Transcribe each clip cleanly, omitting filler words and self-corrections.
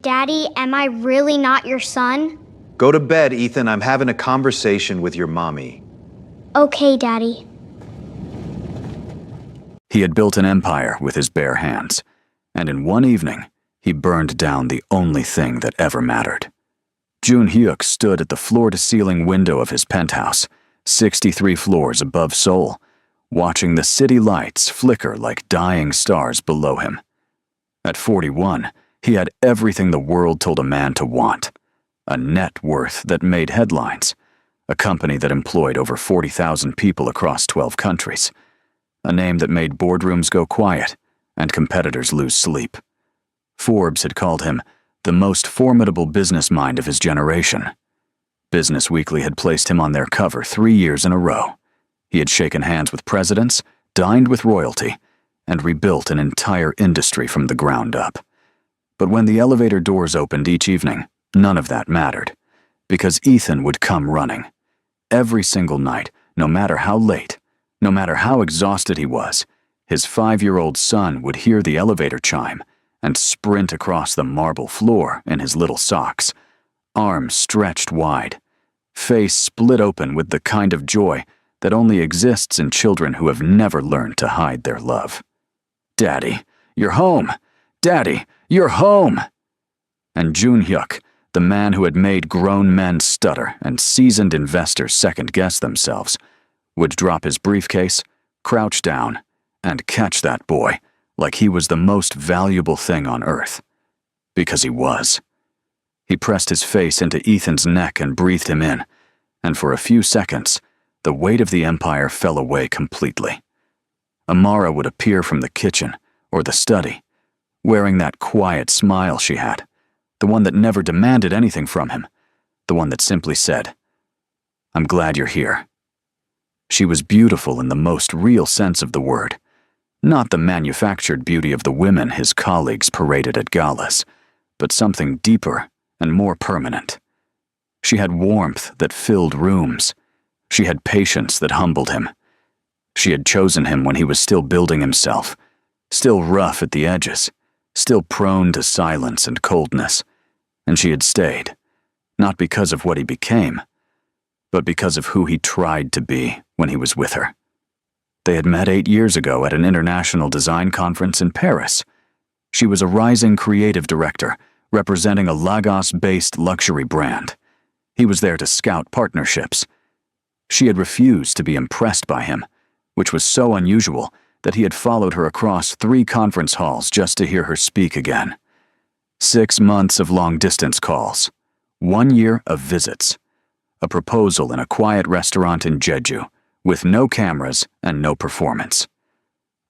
Daddy, am I really not your son? Go to bed, Ethan. I'm having a conversation with your mommy. Okay, Daddy. He had built an empire with his bare hands, and in one evening, he burned down the only thing that ever mattered. Jun Hyuk stood at the floor-to-ceiling window of his penthouse, 63 floors above Seoul, watching the city lights flicker like dying stars below him. At 41, he had everything the world told a man to want: a net worth that made headlines, a company that employed over 40,000 people across 12 countries, a name that made boardrooms go quiet and competitors lose sleep. Forbes had called him the most formidable business mind of his generation. Business Weekly had placed him on their cover 3 years in a row. He had shaken hands with presidents, dined with royalty, and rebuilt an entire industry from the ground up. But when the elevator doors opened each evening, none of that mattered, because Ethan would come running. Every single night, no matter how late, no matter how exhausted he was, his 5-year-old son would hear the elevator chime and sprint across the marble floor in his little socks, arms stretched wide, face split open with the kind of joy that only exists in children who have never learned to hide their love. "Daddy, you're home! Daddy, you're home!" And Jun Hyuk, the man who had made grown men stutter and seasoned investors second-guess themselves, would drop his briefcase, crouch down, and catch that boy like he was the most valuable thing on earth. Because he was. He pressed his face into Ethan's neck and breathed him in, and for a few seconds, the weight of the empire fell away completely. Amara would appear from the kitchen or the study, wearing that quiet smile she had, the one that never demanded anything from him, the one that simply said, "I'm glad you're here." She was beautiful in the most real sense of the word, not the manufactured beauty of the women his colleagues paraded at galas, but something deeper and more permanent. She had warmth that filled rooms. She had patience that humbled him. She had chosen him when he was still building himself, still rough at the edges, still prone to silence and coldness, and she had stayed, not because of what he became, but because of who he tried to be when he was with her. They had met 8 years ago at an international design conference in Paris. She was a rising creative director, representing a Lagos-based luxury brand. He was there to scout partnerships. She had refused to be impressed by him, which was so unusual that he had followed her across 3 conference halls just to hear her speak again. 6 months of long-distance calls, 1 year of visits, a proposal in a quiet restaurant in Jeju, with no cameras and no performance.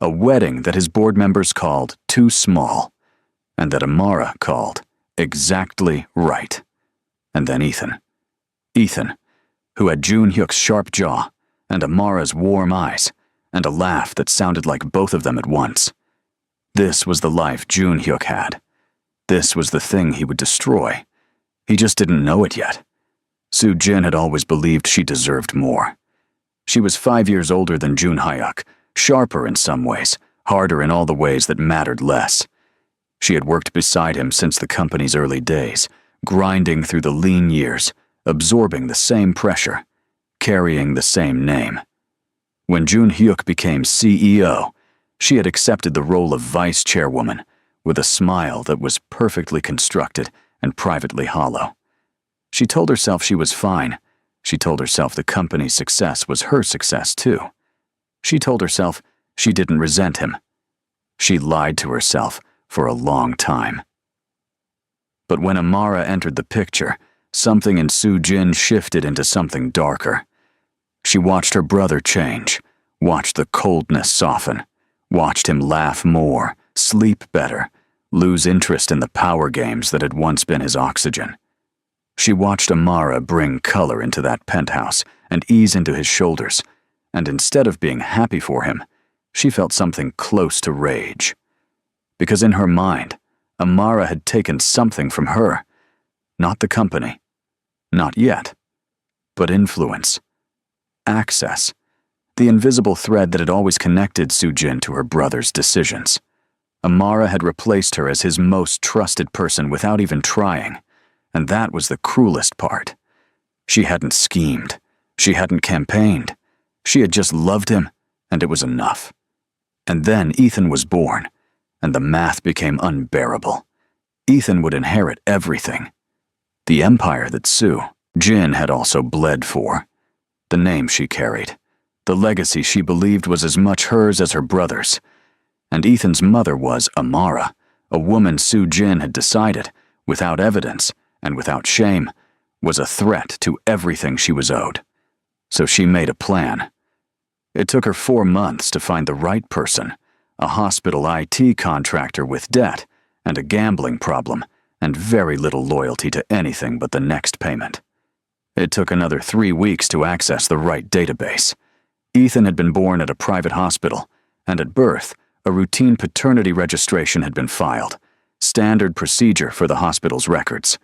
A wedding that his board members called too small, and that Amara called exactly right. And then Ethan. Ethan, who had Jun Hyuk's sharp jaw and Amara's warm eyes, and a laugh that sounded like both of them at once. This was the life Jun Hyuk had. This was the thing he would destroy. He just didn't know it yet. Soo Jin had always believed she deserved more. She was 5 years older than Jun Hyuk, sharper in some ways, harder in all the ways that mattered less. She had worked beside him since the company's early days, grinding through the lean years, absorbing the same pressure, carrying the same name. When Jun Hyuk became CEO, she had accepted the role of vice chairwoman with a smile that was perfectly constructed and privately hollow. She told herself she was fine. She told herself the company's success was her success too. She told herself she didn't resent him. She lied to herself for a long time. But when Amara entered the picture, something in Soo Jin shifted into something darker. She watched her brother change, watched the coldness soften, watched him laugh more, sleep better, lose interest in the power games that had once been his oxygen. She watched Amara bring color into that penthouse and ease into his shoulders, and instead of being happy for him, she felt something close to rage. Because in her mind, Amara had taken something from her, not the company, not yet, but influence, access, the invisible thread that had always connected Soo Jin to her brother's decisions. Amara had replaced her as his most trusted person without even trying, and that was the cruelest part. She hadn't schemed. She hadn't campaigned. She had just loved him, and it was enough. And then Ethan was born, and the math became unbearable. Ethan would inherit everything. The empire that Sue, Jin, had also bled for. The name she carried. The legacy she believed was as much hers as her brother's. And Ethan's mother was Amara, a woman Sue Jin had decided, without evidence and without shame, was a threat to everything she was owed. So she made a plan. It took her 4 months to find the right person, a hospital IT contractor with debt and a gambling problem and very little loyalty to anything but the next payment. It took another 3 weeks to access the right database. Ethan had been born at a private hospital, and at birth, a routine paternity registration had been filed, standard procedure for the hospital's records.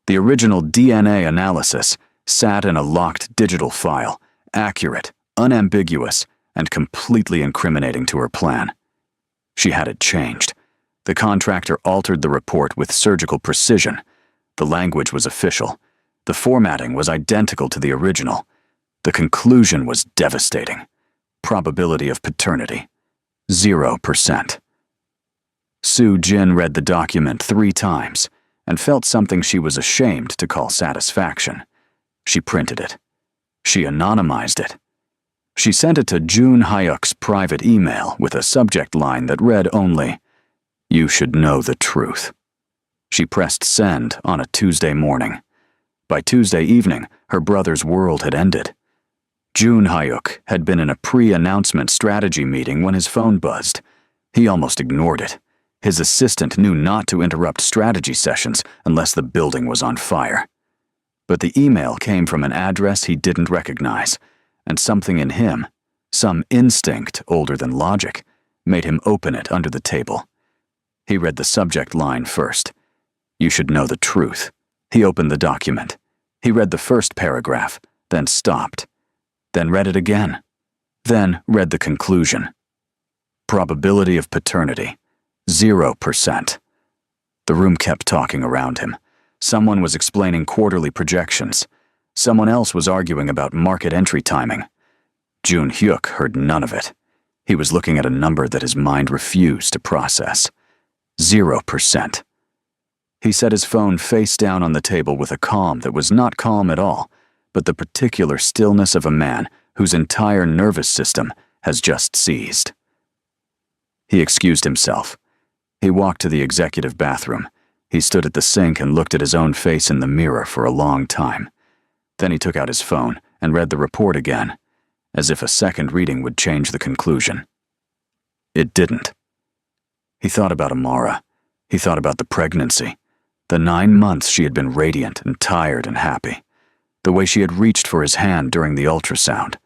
The original DNA analysis sat in a locked digital file, accurate, unambiguous, and completely incriminating to her plan. She had it changed. The contractor altered the report with surgical precision. The language was official. The formatting was identical to the original. The conclusion was devastating. Probability of paternity, 0%. Sue Jin read the document 3 times and felt something she was ashamed to call satisfaction. She printed it. She anonymized it. She sent it to Jun Hyuk's private email with a subject line that read only, "You should know the truth." She pressed send on a Tuesday morning. By Tuesday evening, her brother's world had ended. Jun Hyuk had been in a pre-announcement strategy meeting when his phone buzzed. He almost ignored it. His assistant knew not to interrupt strategy sessions unless the building was on fire. But the email came from an address he didn't recognize, and something in him, some instinct older than logic, made him open it under the table. He read the subject line first. "You should know the truth." He opened the document. He read the first paragraph, then stopped. Then read it again. Then read the conclusion. Probability of paternity, 0%. The room kept talking around him. Someone was explaining quarterly projections. Someone else was arguing about market entry timing. Jun Hyuk heard none of it. He was looking at a number that his mind refused to process. 0%. He set his phone face down on the table with a calm that was not calm at all, but the particular stillness of a man whose entire nervous system has just seized. He excused himself. He walked to the executive bathroom. He stood at the sink and looked at his own face in the mirror for a long time. Then he took out his phone and read the report again, as if a second reading would change the conclusion. It didn't. He thought about Amara. He thought about the pregnancy. The 9 months she had been radiant and tired and happy. The way she had reached for his hand during the ultrasound.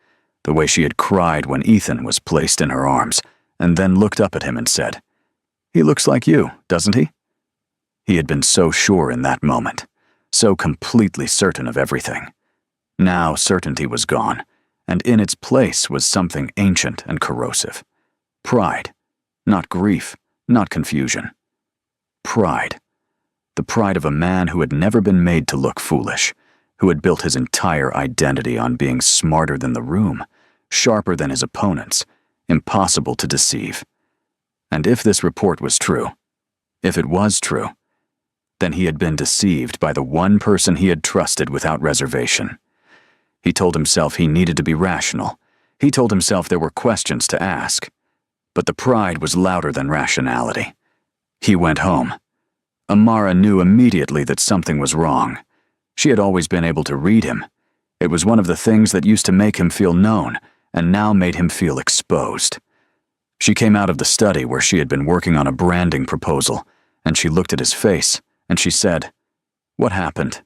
The way she had cried when Ethan was placed in her arms, and then looked up at him and said, "He looks like you, doesn't he?" He had been so sure in that moment, so completely certain of everything. Now certainty was gone, and in its place was something ancient and corrosive. Pride, not grief, not confusion. Pride. The pride of a man who had never been made to look foolish, who had built his entire identity on being smarter than the room, sharper than his opponents, impossible to deceive. And if this report was true, if it was true, then he had been deceived by the one person he had trusted without reservation. He told himself he needed to be rational. He told himself there were questions to ask. But the pride was louder than rationality. He went home. Amara knew immediately that something was wrong. She had always been able to read him. It was one of the things that used to make him feel known, and now made him feel exposed. She came out of the study where she had been working on a branding proposal, and she looked at his face, and she said, "What happened?"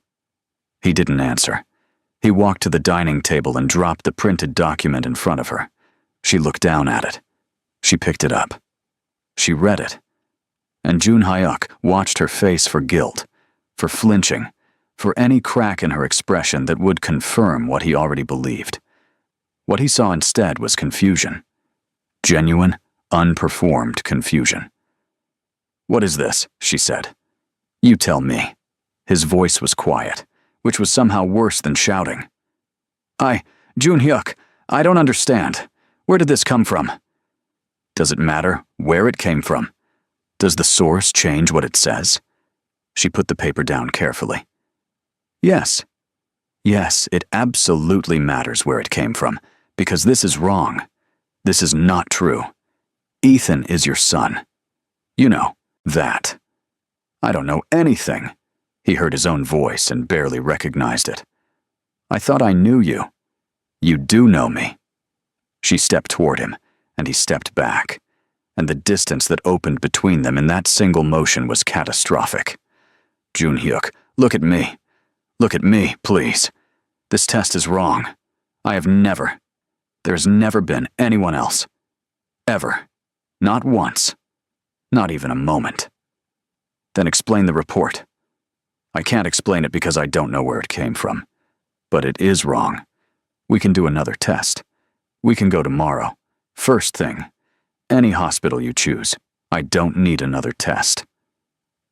He didn't answer. He walked to the dining table and dropped the printed document in front of her. She looked down at it. She picked it up. She read it. And Jun Hyuk watched her face for guilt, for flinching, for any crack in her expression that would confirm what he already believed. What he saw instead was confusion. Genuine, unperformed confusion. "What is this?" she said. "You tell me." His voice was quiet, which was somehow worse than shouting. June Hyuk, I don't understand. Where did this come from?" "Does it matter where it came from? Does the source change what it says?" She put the paper down carefully. Yes, it absolutely matters where it came from, because this is wrong. This is not true. Ethan is your son. You know, that. "I don't know anything." He heard his own voice and barely recognized it. "I thought I knew you." "You do know me." She stepped toward him, and he stepped back, and the distance that opened between them in that single motion was catastrophic. "June Hyuk, look at me. Look at me, please. This test is wrong. There's never been anyone else. Ever. Not once. Not even a moment." "Then explain the report." "I can't explain it because I don't know where it came from. But it is wrong. We can do another test. We can go tomorrow. First thing. Any hospital you choose. I don't need another test."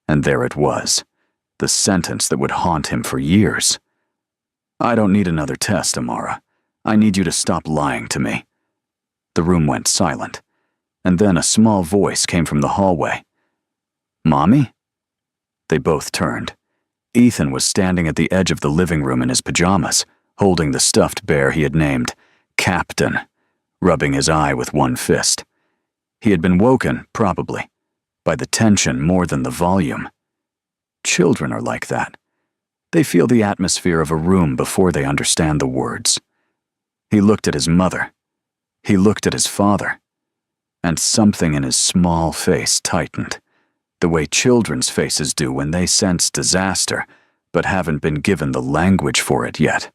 And there it was. The sentence that would haunt him for years. "I don't need another test, Amara. I need you to stop lying to me." The room went silent, and then a small voice came from the hallway. "Mommy?" They both turned. Ethan was standing at the edge of the living room in his pajamas, holding the stuffed bear he had named Captain, rubbing his eye with one fist. He had been woken, probably, by the tension more than the volume. Children are like that. They feel the atmosphere of a room before they understand the words. He looked at his mother. He looked at his father. And something in his small face tightened, the way children's faces do when they sense disaster, but haven't been given the language for it yet.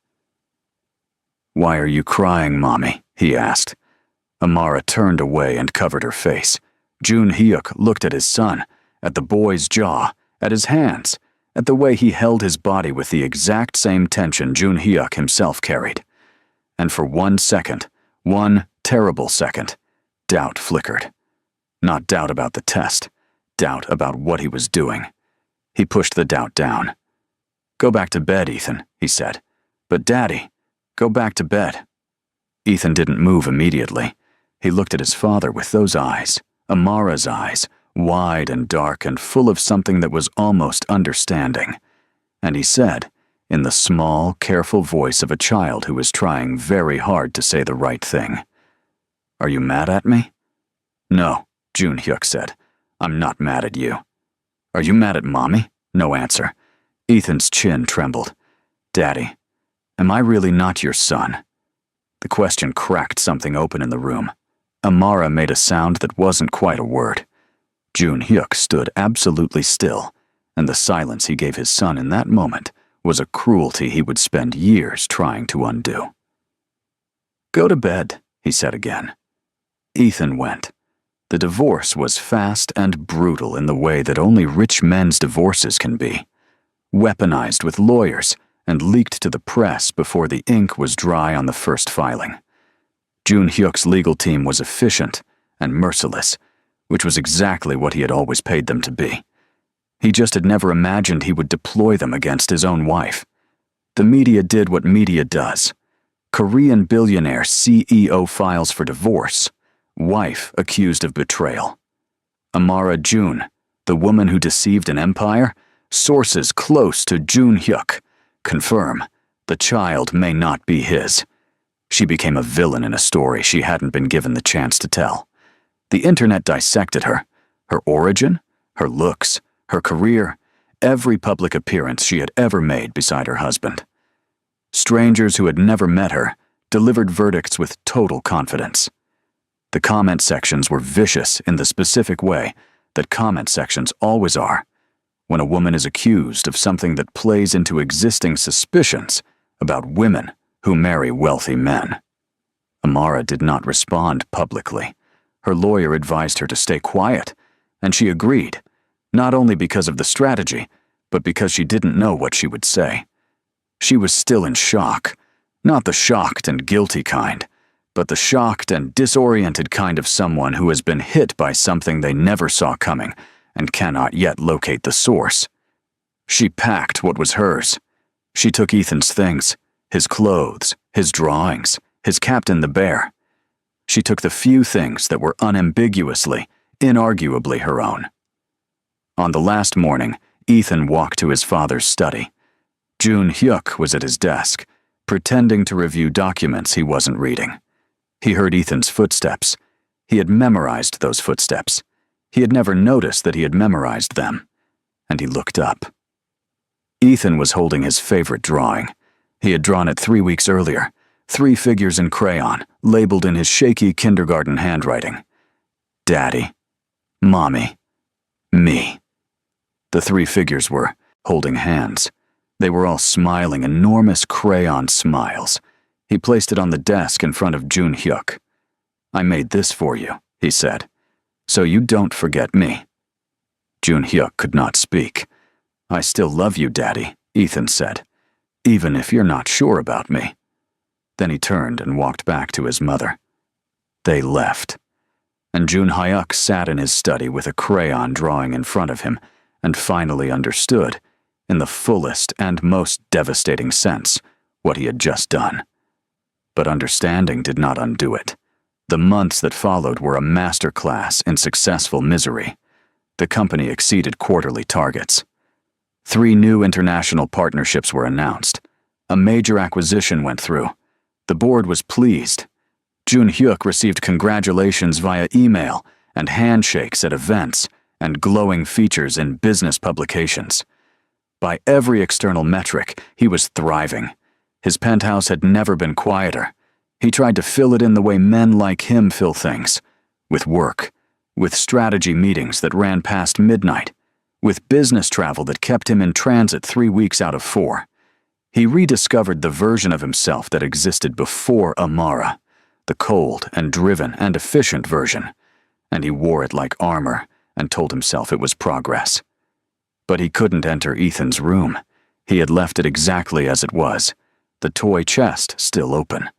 "Why are you crying, Mommy?" he asked. Amara turned away and covered her face. June Hyuk looked at his son, at the boy's jaw, at his hands, at the way he held his body with the exact same tension June Hyuk himself carried. And for 1 second, one terrible second, doubt flickered. Not doubt about the test, doubt about what he was doing. He pushed the doubt down. "Go back to bed, Ethan," he said. "But Daddy, go back to bed." Ethan didn't move immediately. He looked at his father with those eyes, Amara's eyes, wide and dark and full of something that was almost understanding. And he said, in the small, careful voice of a child who is trying very hard to say the right thing, "Are you mad at me?" "No," June Hyuk said. "I'm not mad at you." "Are you mad at Mommy?" No answer. Ethan's chin trembled. "Daddy, am I really not your son?" The question cracked something open in the room. Amara made a sound that wasn't quite a word. June Hyuk stood absolutely still, and the silence he gave his son in that moment was a cruelty he would spend years trying to undo. "Go to bed," he said again. Ethan went. The divorce was fast and brutal in the way that only rich men's divorces can be. Weaponized with lawyers and leaked to the press before the ink was dry on the first filing. June Hyuk's legal team was efficient and merciless, which was exactly what he had always paid them to be. He just had never imagined he would deploy them against his own wife. The media did what media does. Korean billionaire CEO files for divorce. Wife accused of betrayal. Amara June, the woman who deceived an empire. Sources close to June Hyuk confirm the child may not be his. She became a villain in a story she hadn't been given the chance to tell. The internet dissected her origin, her looks, her career, every public appearance she had ever made beside her husband. Strangers who had never met her delivered verdicts with total confidence. The comment sections were vicious in the specific way that comment sections always are, when a woman is accused of something that plays into existing suspicions about women who marry wealthy men. Amara did not respond publicly. Her lawyer advised her to stay quiet, and she agreed, not only because of the strategy, but because she didn't know what she would say. She was still in shock, not the shocked and guilty kind, but the shocked and disoriented kind of someone who has been hit by something they never saw coming and cannot yet locate the source. She packed what was hers. She took Ethan's things, his clothes, his drawings, his Captain the Bear. She took the few things that were unambiguously, inarguably her own. On the last morning, Ethan walked to his father's study. Jun Hyuk was at his desk, pretending to review documents he wasn't reading. He heard Ethan's footsteps. He had memorized those footsteps. He had never noticed that he had memorized them. And he looked up. Ethan was holding his favorite drawing. He had drawn it 3 weeks earlier, 3 figures in crayon, labeled in his shaky kindergarten handwriting. Daddy, Mommy, me. The 3 figures were holding hands. They were all smiling enormous crayon smiles. He placed it on the desk in front of Jun Hyuk. I made this for you, he said, so you don't forget me. Jun Hyuk could not speak. I still love you, Daddy, Ethan said, even if you're not sure about me. Then he turned and walked back to his mother. They left, and Jun Hyuk sat in his study with a crayon drawing in front of him and finally understood, in the fullest and most devastating sense, what he had just done. But understanding did not undo it. The months that followed were a masterclass in successful misery. The company exceeded quarterly targets. 3 new international partnerships were announced. A major acquisition went through. The board was pleased. Jun Hyuk received congratulations via email and handshakes at events and glowing features in business publications. By every external metric, he was thriving. His penthouse had never been quieter. He tried to fill it in the way men like him fill things, with work, with strategy meetings that ran past midnight, with business travel that kept him in transit 3 weeks out of 4. He rediscovered the version of himself that existed before Amara, the cold and driven and efficient version, and he wore it like armor and told himself it was progress. But he couldn't enter Ethan's room. He had left it exactly as it was, the toy chest still open,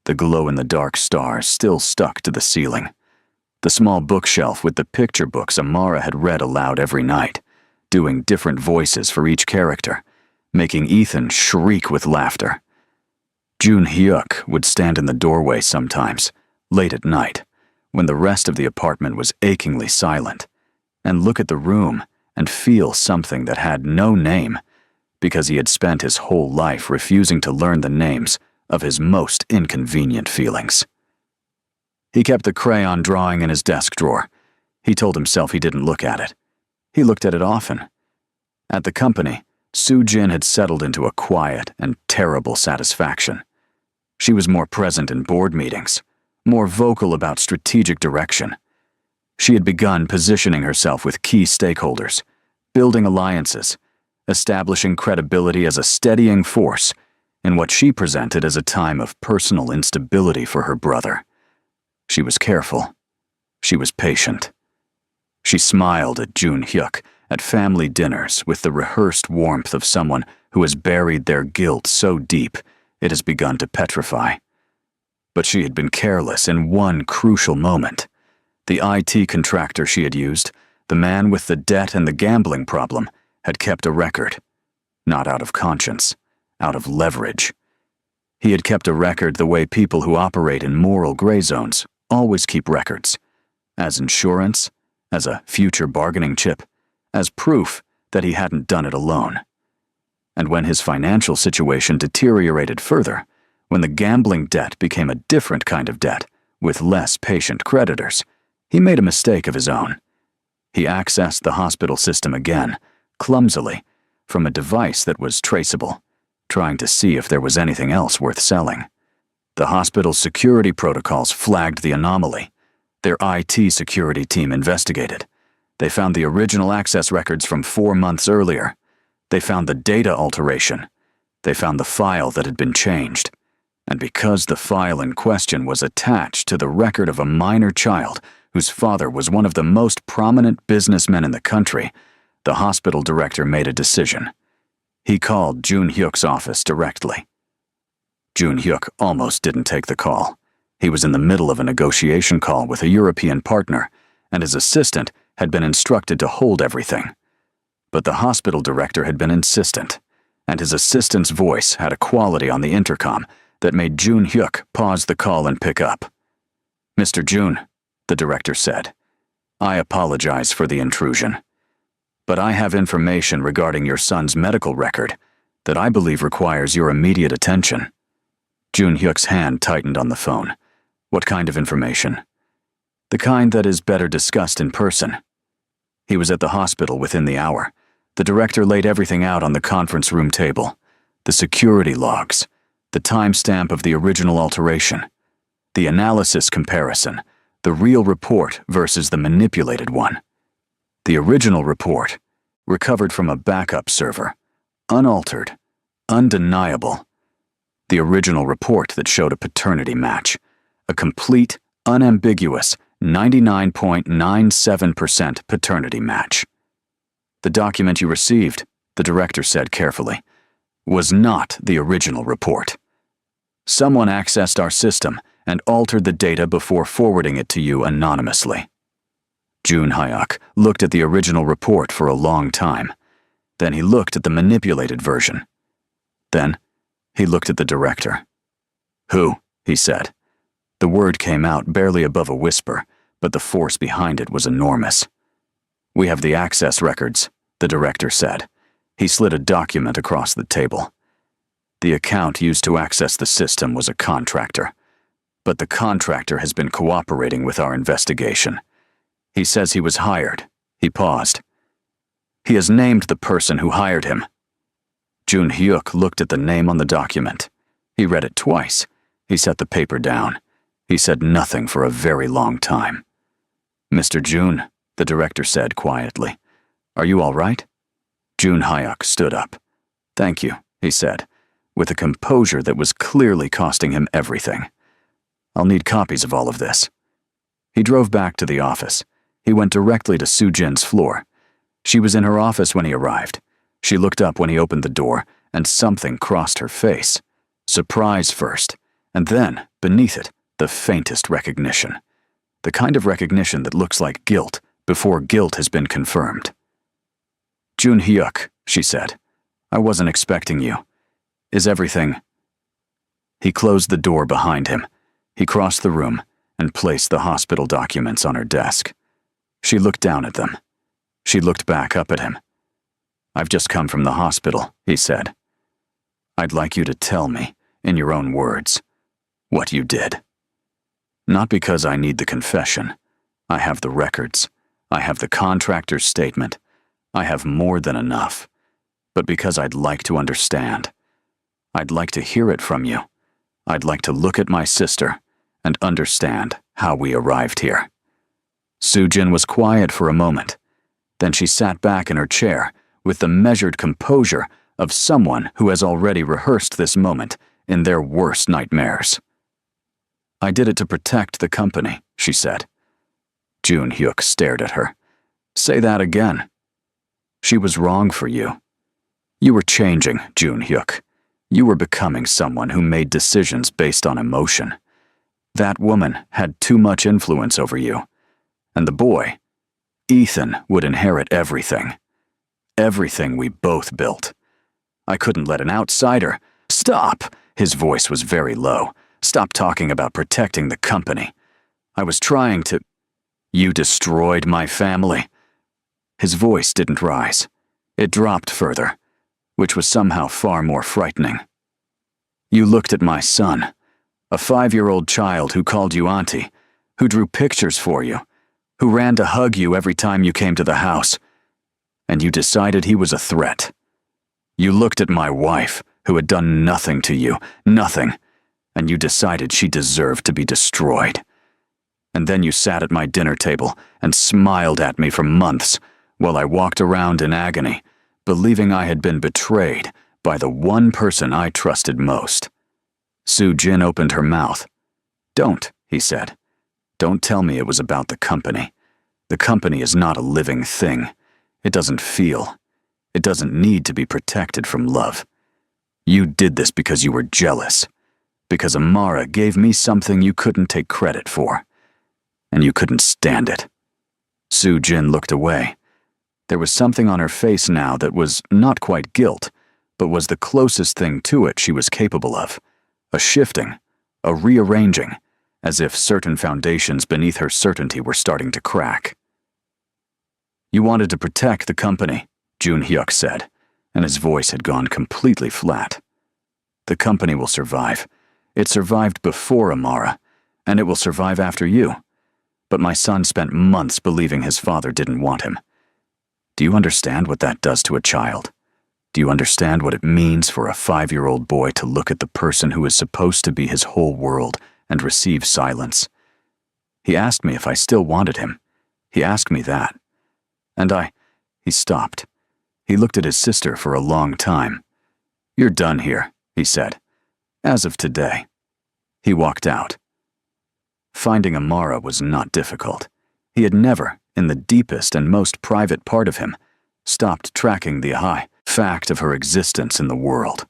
the glow-in-the-dark stars still stuck to the ceiling, the small bookshelf with the picture books Amara had read aloud every night, doing different voices for each character, making Ethan shriek with laughter. Jun Hyuk would stand in the doorway sometimes, late at night, when the rest of the apartment was achingly silent, and look at the room and feel something that had no name, because he had spent his whole life refusing to learn the names of his most inconvenient feelings. He kept the crayon drawing in his desk drawer. He told himself he didn't look at it. He looked at it often. At the company, Soo Jin had settled into a quiet and terrible satisfaction. She was more present in board meetings, more vocal about strategic direction. She had begun positioning herself with key stakeholders, building alliances, establishing credibility as a steadying force in what she presented as a time of personal instability for her brother. She was careful. She was patient. She smiled at Jun Hyuk at family dinners with the rehearsed warmth of someone who has buried their guilt so deep it has begun to petrify. But she had been careless in one crucial moment. The IT contractor she had used, the man with the debt and the gambling problem, had kept a record. Not out of conscience, out of leverage. He had kept a record the way people who operate in moral gray zones always keep records, as insurance, as a future bargaining chip, as proof that he hadn't done it alone. And when his financial situation deteriorated further, when the gambling debt became a different kind of debt, with less patient creditors, he made a mistake of his own. He accessed the hospital system again, clumsily, from a device that was traceable, trying to see if there was anything else worth selling. The hospital's security protocols flagged the anomaly. Their IT security team investigated. They found the original access records from 4 months earlier. They found the data alteration. They found the file that had been changed. And because the file in question was attached to the record of a minor child whose father was one of the most prominent businessmen in the country, the hospital director made a decision. He called Jun Hyuk's office directly. Jun Hyuk almost didn't take the call. He was in the middle of a negotiation call with a European partner, and his assistant had been instructed to hold everything. But the hospital director had been insistent, and his assistant's voice had a quality on the intercom that made Jun Hyuk pause the call and pick up. "Mr. Jun," the director said, "I apologize for the intrusion, but I have information regarding your son's medical record that I believe requires your immediate attention." Jun Hyuk's hand tightened on the phone. "What kind of information?" "The kind that is better discussed in person." He was at the hospital within the hour. The director laid everything out on the conference room table. The security logs, the timestamp of the original alteration, the analysis comparison, the real report versus the manipulated one. The original report, recovered from a backup server, unaltered, undeniable. The original report that showed a paternity match, a complete, unambiguous 99.97% paternity match. "The document you received," the director said carefully, "was not the original report. Someone accessed our system and altered the data before forwarding it to you anonymously." Jun Hyuk looked at the original report for a long time. Then he looked at the manipulated version. Then he looked at the director. "Who?" he said. The word came out barely above a whisper, but the force behind it was enormous. "We have the access records," the director said. He slid a document across the table. "The account used to access the system was a contractor, but the contractor has been cooperating with our investigation. He says he was hired." He paused. "He has named the person who hired him." Jun Hyuk looked at the name on the document. He read it twice. He set the paper down. He said nothing for a very long time. "Mr. Jun," the director said quietly, "are you all right?" Jun Hyuk stood up. "Thank you," he said, with a composure that was clearly costing him everything. "I'll need copies of all of this." He drove back to the office. He went directly to Soo-jin's floor. She was in her office when he arrived. She looked up when he opened the door, and something crossed her face. Surprise first, and then, beneath it, the faintest recognition. The kind of recognition that looks like guilt before guilt has been confirmed. "Jun Hyuk," she said, "I wasn't expecting you. Is everything—" He closed the door behind him. He crossed the room and placed the hospital documents on her desk. She looked down at them. She looked back up at him. "I've just come from the hospital," he said. "I'd like you to tell me, in your own words, what you did. Not because I need the confession. I have the records. I have the contractor's statement. I have more than enough. But because I'd like to understand. I'd like to hear it from you. I'd like to look at my sister and understand how we arrived here." Soo-jin was quiet for a moment. Then she sat back in her chair with the measured composure of someone who has already rehearsed this moment in their worst nightmares. "I did it to protect the company," she said. Jun Hyuk stared at her. "Say that again." "She was wrong for you. You were changing, Jun Hyuk. You were becoming someone who made decisions based on emotion. That woman had too much influence over you. And the boy, Ethan, would inherit everything. Everything we both built. I couldn't let an outsider—" "Stop!" His voice was very low. "Stop talking about protecting the company. I was trying to—" "You destroyed my family." His voice didn't rise. It dropped further, which was somehow far more frightening. "You looked at my son, a 5-year-old child who called you auntie, who drew pictures for you, who ran to hug you every time you came to the house, and you decided he was a threat. You looked at my wife, who had done nothing to you, nothing, and you decided she deserved to be destroyed. And then you sat at my dinner table and smiled at me for months while I walked around in agony, believing I had been betrayed by the one person I trusted most." Soo-jin opened her mouth. "Don't," he said. "Don't tell me it was about the company. The company is not a living thing. It doesn't feel. It doesn't need to be protected from love. You did this because you were jealous, because Amara gave me something you couldn't take credit for, and you couldn't stand it. Soo Jin looked away. There was something on her face now that was not quite guilt, but was the closest thing to it she was capable of. A shifting, a rearranging, as if certain foundations beneath her certainty were starting to crack. "You wanted to protect the company," Jun Hyuk said, and his voice had gone completely flat. "The company will survive. It survived before Amara, and it will survive after you. But my son spent months believing his father didn't want him. Do you understand what that does to a child? Do you understand what it means for a 5-year-old boy to look at the person who is supposed to be his whole world and receive silence? He asked me if I still wanted him. He asked me that. And He stopped. He looked at his sister for a long time. "You're done here," he said. "As of today." He walked out. Finding Amara was not difficult. He had never, in the deepest and most private part of him, stopped tracking the fact of her existence in the world.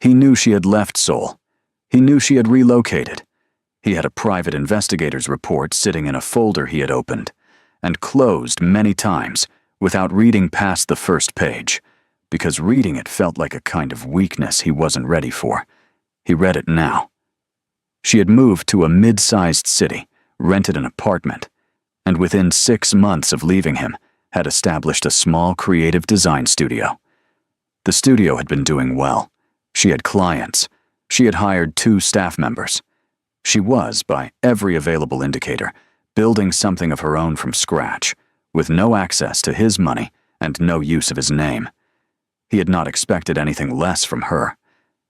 He knew she had left Seoul. He knew she had relocated. He had a private investigator's report sitting in a folder he had opened and closed many times without reading past the first page, because reading it felt like a kind of weakness he wasn't ready for. He read it now. She had moved to a mid-sized city, rented an apartment, and within 6 months of leaving him, had established a small creative design studio. The studio had been doing well. She had clients. She had hired 2 staff members. She was, by every available indicator, building something of her own from scratch, with no access to his money and no use of his name. He had not expected anything less from her.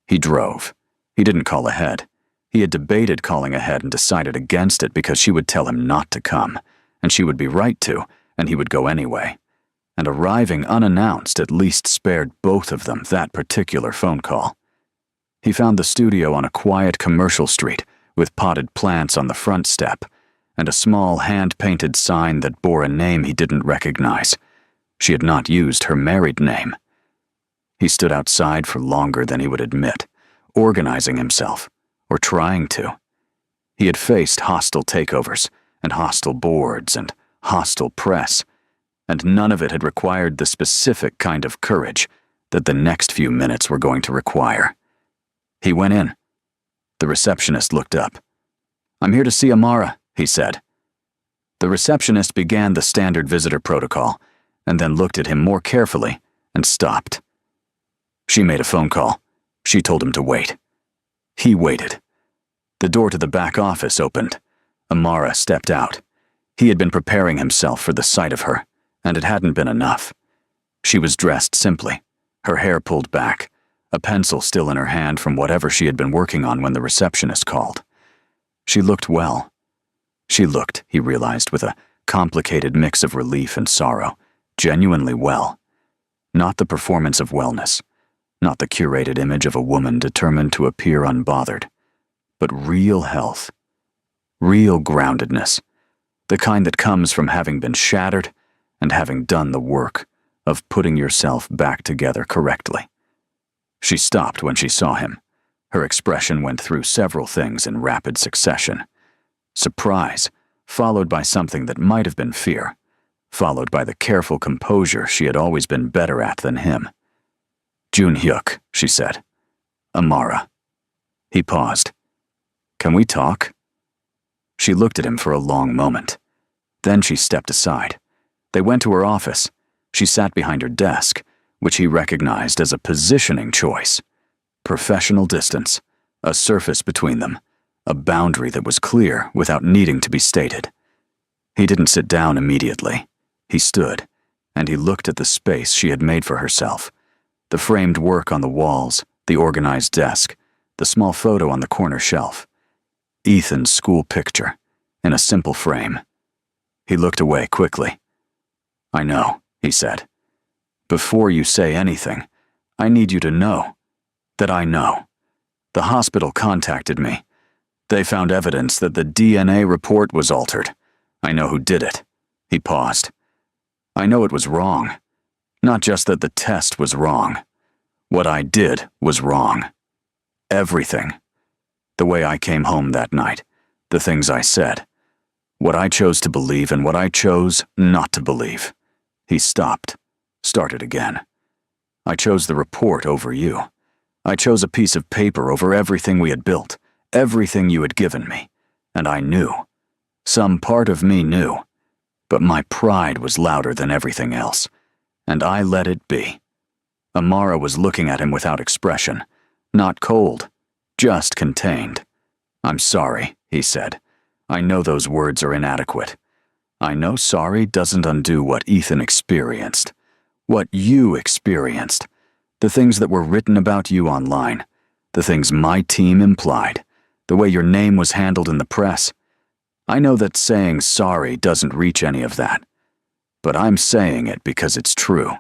He drove. He didn't call ahead. He had debated calling ahead and decided against it because she would tell him not to come, and she would be right to, and he would go anyway. And arriving unannounced at least spared both of them that particular phone call. He found the studio on a quiet commercial street with potted plants on the front step and a small hand-painted sign that bore a name he didn't recognize. She had not used her married name. He stood outside for longer than he would admit, organizing himself, or trying to. He had faced hostile takeovers and hostile boards and hostile press, and none of it had required the specific kind of courage that the next few minutes were going to require. He went in. The receptionist looked up. "I'm here to see Amara," he said. The receptionist began the standard visitor protocol, and then looked at him more carefully and stopped. She made a phone call. She told him to wait. He waited. The door to the back office opened. Amara stepped out. He had been preparing himself for the sight of her, and it hadn't been enough. She was dressed simply, her hair pulled back, a pencil still in her hand from whatever she had been working on when the receptionist called. She looked well. She looked, he realized, with a complicated mix of relief and sorrow, genuinely well. Not the performance of wellness, not the curated image of a woman determined to appear unbothered, but real health, real groundedness, the kind that comes from having been shattered and having done the work of putting yourself back together correctly. She stopped when she saw him. Her expression went through several things in rapid succession. Surprise, followed by something that might have been fear, followed by the careful composure she had always been better at than him. "Jun Hyuk," she said. "Amara." He paused. "Can we talk?" She looked at him for a long moment. Then she stepped aside. They went to her office. She sat behind her desk, which he recognized as a positioning choice. Professional distance, a surface between them, a boundary that was clear without needing to be stated. He didn't sit down immediately. He stood, and he looked at the space she had made for herself, the framed work on the walls, the organized desk, the small photo on the corner shelf. Ethan's school picture, in a simple frame. He looked away quickly. "I know," he said. "Before you say anything, I need you to know that I know. The hospital contacted me. They found evidence that the DNA report was altered. I know who did it." He paused. "I know it was wrong. Not just that the test was wrong. What I did was wrong. Everything. The way I came home that night, the things I said. What I chose to believe and what I chose not to believe. He stopped, started again. I chose the report over you. I chose a piece of paper over everything we had built, everything you had given me. And I knew. Some part of me knew. But my pride was louder than everything else. And I let it be. Amara was looking at him without expression. Not cold, just contained. "I'm sorry," he said. "I know those words are inadequate. I know sorry doesn't undo what Ethan experienced. What you experienced. The things that were written about you online. The things my team implied. The way your name was handled in the press. I know that saying sorry doesn't reach any of that. But I'm saying it because it's true.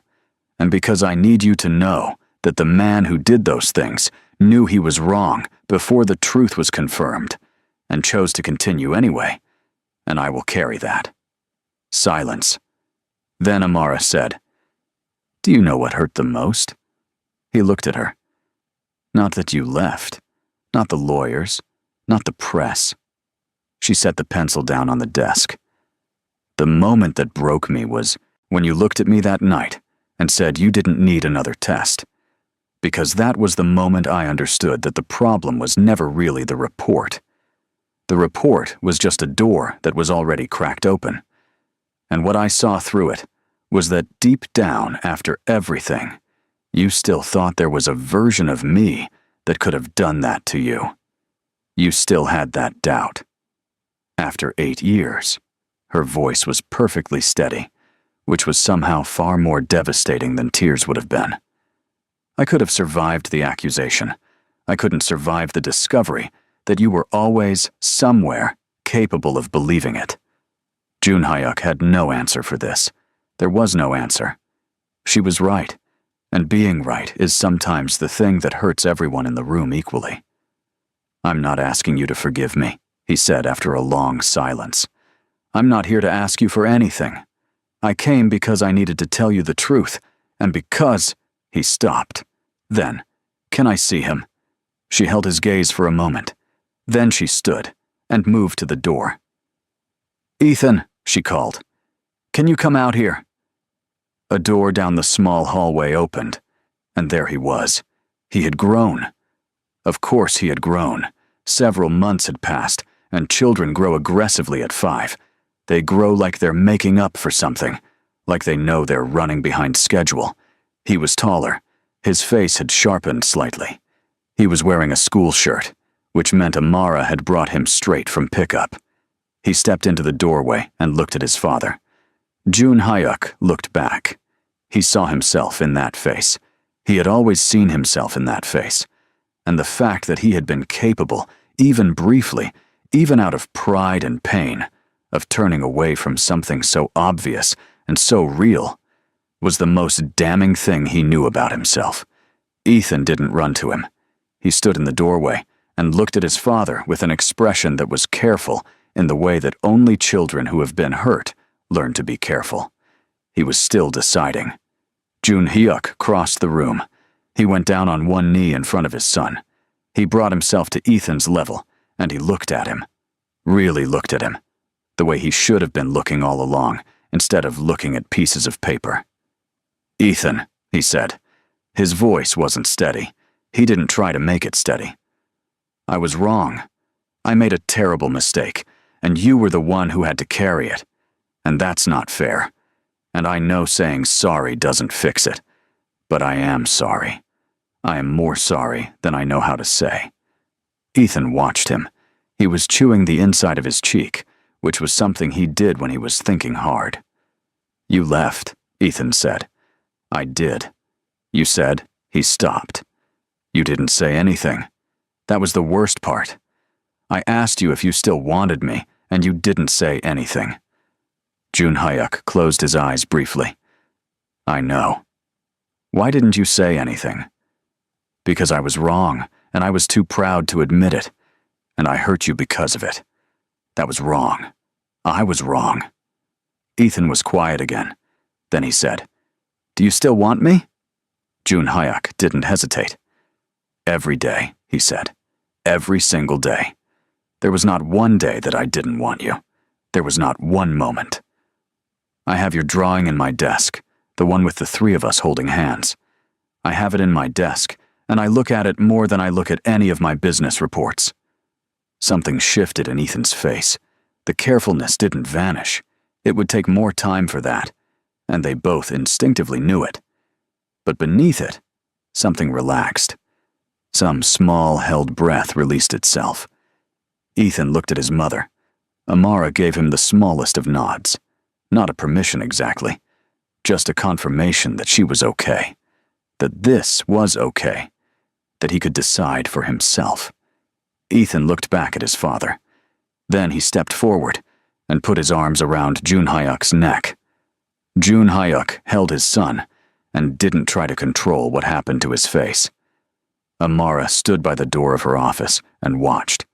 And because I need you to know that the man who did those things knew he was wrong before the truth was confirmed, and chose to continue anyway, and I will carry that." Silence. Then Amara said, "Do you know what hurt the most?" He looked at her. "Not that you left, not the lawyers, not the press." She set the pencil down on the desk. "The moment that broke me was when you looked at me that night and said you didn't need another test. Because that was the moment I understood that the problem was never really the report. The report was just a door that was already cracked open. And what I saw through it was that deep down, after everything, you still thought there was a version of me that could have done that to you. You still had that doubt. After 8 years, her voice was perfectly steady, which was somehow far more devastating than tears would have been. I could have survived the accusation. I couldn't survive the discovery that you were always, somewhere, capable of believing it. June Hyuk had no answer for this. There was no answer. She was right, and being right is sometimes the thing that hurts everyone in the room equally. "I'm not asking you to forgive me," he said after a long silence. "I'm not here to ask you for anything. I came because I needed to tell you the truth, and because—" He stopped. Then, "Can I see him?" She held his gaze for a moment. Then she stood and moved to the door. "Ethan," she called. "Can you come out here?" A door down the small hallway opened, and there he was. He had grown. Of course he had grown. Several months had passed, and children grow aggressively at 5. They grow like they're making up for something, like they know they're running behind schedule. He was taller. His face had sharpened slightly. He was wearing a school shirt, which meant Amara had brought him straight from pickup. He stepped into the doorway and looked at his father. June Hyuk looked back. He saw himself in that face. He had always seen himself in that face. And the fact that he had been capable, even briefly, even out of pride and pain, of turning away from something so obvious and so real, was the most damning thing he knew about himself. Ethan didn't run to him. He stood in the doorway and looked at his father with an expression that was careful in the way that only children who have been hurt learn to be careful. He was still deciding. June Hyuk crossed the room. He went down on one knee in front of his son. He brought himself to Ethan's level, and he looked at him. Really looked at him. The way he should have been looking all along, instead of looking at pieces of paper. "Ethan," he said. His voice wasn't steady. He didn't try to make it steady. "I was wrong. I made a terrible mistake, and you were the one who had to carry it. And that's not fair. And I know saying sorry doesn't fix it. But I am sorry. I am more sorry than I know how to say." Ethan watched him. He was chewing the inside of his cheek, which was something he did when he was thinking hard. "You left," Ethan said. "I did." "You said," he stopped. "You didn't say anything. That was the worst part. I asked you if you still wanted me, and you didn't say anything." June Hyuk closed his eyes briefly. "I know. Why didn't you say anything?" "Because I was wrong, and I was too proud to admit it, and I hurt you because of it. That was wrong. I was wrong." Ethan was quiet again. Then he said, "Do you still want me?" June Hyuk didn't hesitate. "Every day," he said. "Every single day. There was not one day that I didn't want you. There was not one moment. I have your drawing in my desk, the one with the three of us holding hands. I have it in my desk, and I look at it more than I look at any of my business reports. Something shifted in Ethan's face. The carefulness didn't vanish. It would take more time for that, and they both instinctively knew it. But beneath it, something relaxed. Some small, held breath released itself. Ethan looked at his mother. Amara gave him the smallest of nods. Not a permission exactly, just a confirmation that she was okay, that this was okay, that he could decide for himself. Ethan looked back at his father. Then he stepped forward and put his arms around Jun Hyuk's neck. Jun Hyuk held his son and didn't try to control what happened to his face. Amara stood by the door of her office and watched,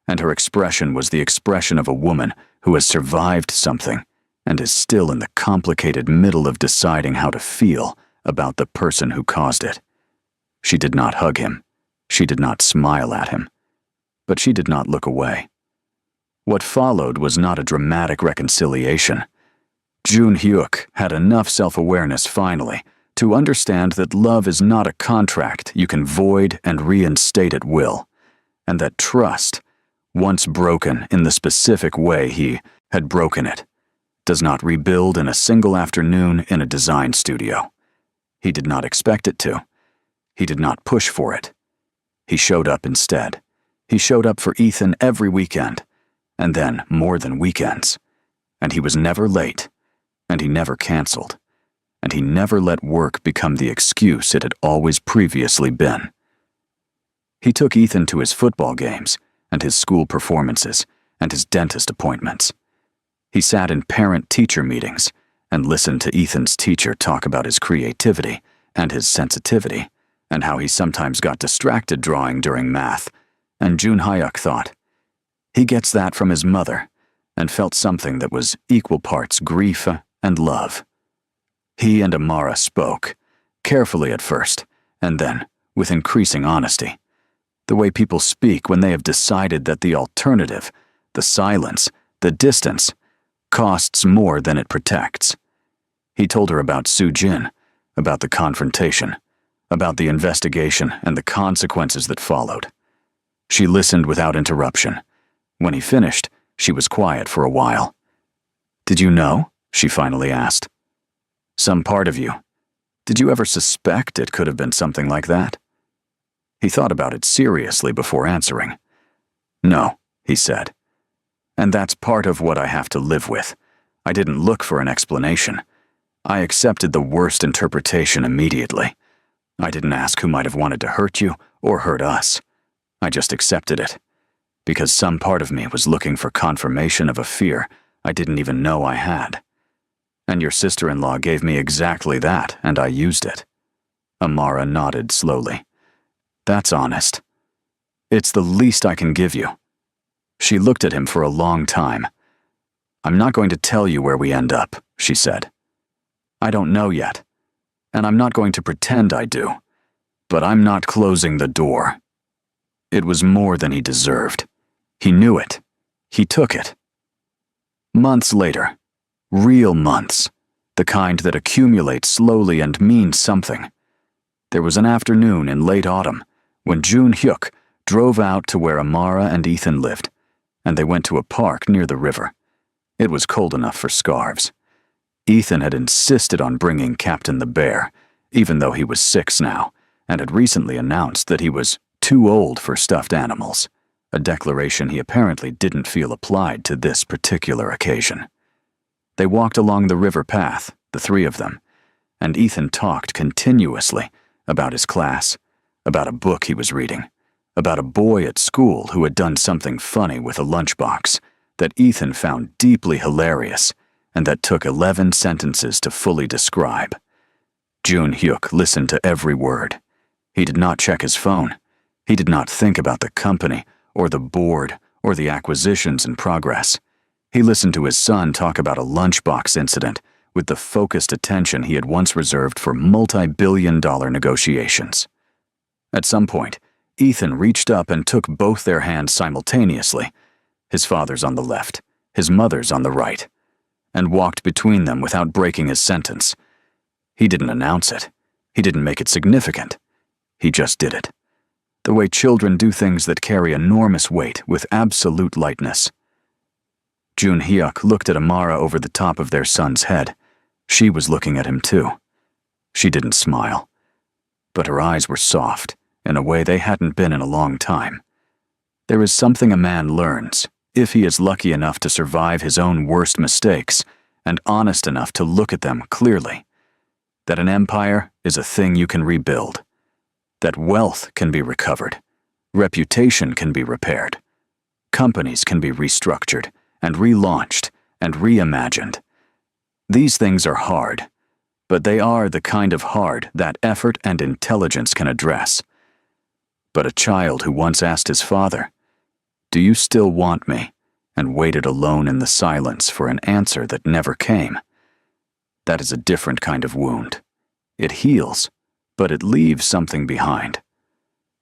and her expression was the expression of a woman who has survived something and is still in the complicated middle of deciding how to feel about the person who caused it. She did not hug him. She did not smile at him. But she did not look away. What followed was not a dramatic reconciliation. Jun Hyuk had enough self-awareness finally to understand that love is not a contract you can void and reinstate at will, and that trust, once broken in the specific way he had broken it, does not rebuild in a single afternoon in a design studio. He did not expect it to. He did not push for it. He showed up instead. He showed up for Ethan every weekend, and then more than weekends. And he was never late, and he never canceled, and he never let work become the excuse it had always previously been. He took Ethan to his football games, and his school performances, and his dentist appointments. He sat in parent-teacher meetings and listened to Ethan's teacher talk about his creativity and his sensitivity, and how he sometimes got distracted drawing during math, and Jun Hyuk thought, he gets that from his mother, and felt something that was equal parts grief and love. He and Amara spoke, carefully at first, and then with increasing honesty, the way people speak when they have decided that the alternative, the silence, the distance, costs more than it protects. He told her about Soo-jin, about the confrontation, about the investigation and the consequences that followed. She listened without interruption. When he finished, she was quiet for a while. "Did you know?" she finally asked. "Some part of you. Did you ever suspect it could have been something like that?" He thought about it seriously before answering. "No," he said. "And that's part of what I have to live with. I didn't look for an explanation. I accepted the worst interpretation immediately. I didn't ask who might have wanted to hurt you or hurt us. I just accepted it, because some part of me was looking for confirmation of a fear I didn't even know I had. And your sister-in-law gave me exactly that, and I used it." Amara nodded slowly. "That's honest. It's the least I can give you." She looked at him for a long time. "I'm not going to tell you where we end up," she said. "I don't know yet, and I'm not going to pretend I do, but I'm not closing the door." It was more than he deserved. He knew it. He took it. Months later, real months, the kind that accumulate slowly and mean something. There was an afternoon in late autumn when Jun Hyuk drove out to where Amara and Ethan lived, and they went to a park near the river. It was cold enough for scarves. Ethan had insisted on bringing Captain the Bear, even though he was 6 now, and had recently announced that he was too old for stuffed animals, a declaration he apparently didn't feel applied to this particular occasion. They walked along the river path, the three of them, and Ethan talked continuously about his class, about a book he was reading, about a boy at school who had done something funny with a lunchbox that Ethan found deeply hilarious and that took 11 sentences to fully describe. Jun Hyuk listened to every word. He did not check his phone. He did not think about the company or the board or the acquisitions in progress. He listened to his son talk about a lunchbox incident with the focused attention he had once reserved for multi-billion-dollar negotiations. At some point, Ethan reached up and took both their hands simultaneously, his father's on the left, his mother's on the right, and walked between them without breaking his sentence. He didn't announce it. He didn't make it significant. He just did it. The way children do things that carry enormous weight with absolute lightness. Jun Hyuk looked at Amara over the top of their son's head. She was looking at him too. She didn't smile, but her eyes were soft in a way they hadn't been in a long time. There is something a man learns if he is lucky enough to survive his own worst mistakes and honest enough to look at them clearly. That an empire is a thing you can rebuild. That wealth can be recovered. Reputation can be repaired. Companies can be restructured and relaunched and reimagined. These things are hard, but they are the kind of hard that effort and intelligence can address. But a child who once asked his father, "Do you still want me?" and waited alone in the silence for an answer that never came. That is a different kind of wound. It heals, but it leaves something behind.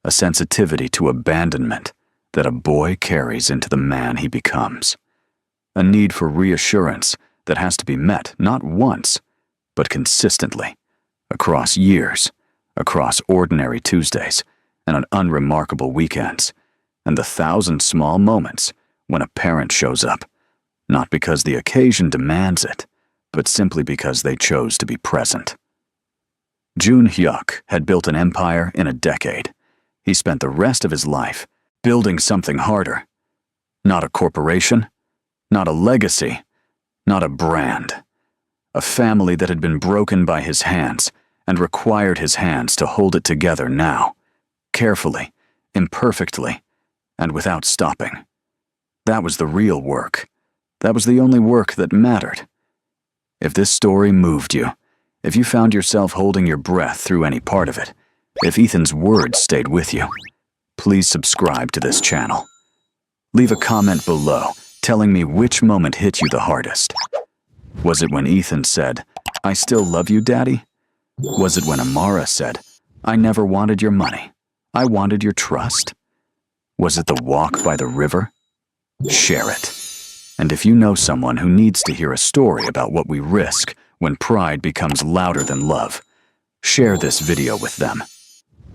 A sensitivity to abandonment that a boy carries into the man he becomes. A need for reassurance that has to be met not once, but consistently, across years, across ordinary Tuesdays, and on unremarkable weekends, and the 1,000 small moments when a parent shows up, not because the occasion demands it, but simply because they chose to be present. Jun Hyuk had built an empire in a decade. He spent the rest of his life building something harder. Not a corporation, not a legacy, not a brand. A family that had been broken by his hands and required his hands to hold it together now, carefully, imperfectly, and without stopping. That was the real work. That was the only work that mattered. If this story moved you, if you found yourself holding your breath through any part of it, if Ethan's words stayed with you, please subscribe to this channel. Leave a comment below telling me which moment hit you the hardest. Was it when Ethan said, "I still love you, Daddy"? Was it when Amara said, "I never wanted your money. I wanted your trust"? Was it the walk by the river? Share it. And if you know someone who needs to hear a story about what we risk when pride becomes louder than love, share this video with them.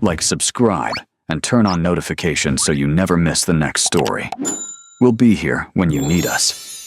Like, subscribe, and turn on notifications so you never miss the next story. We'll be here when you need us.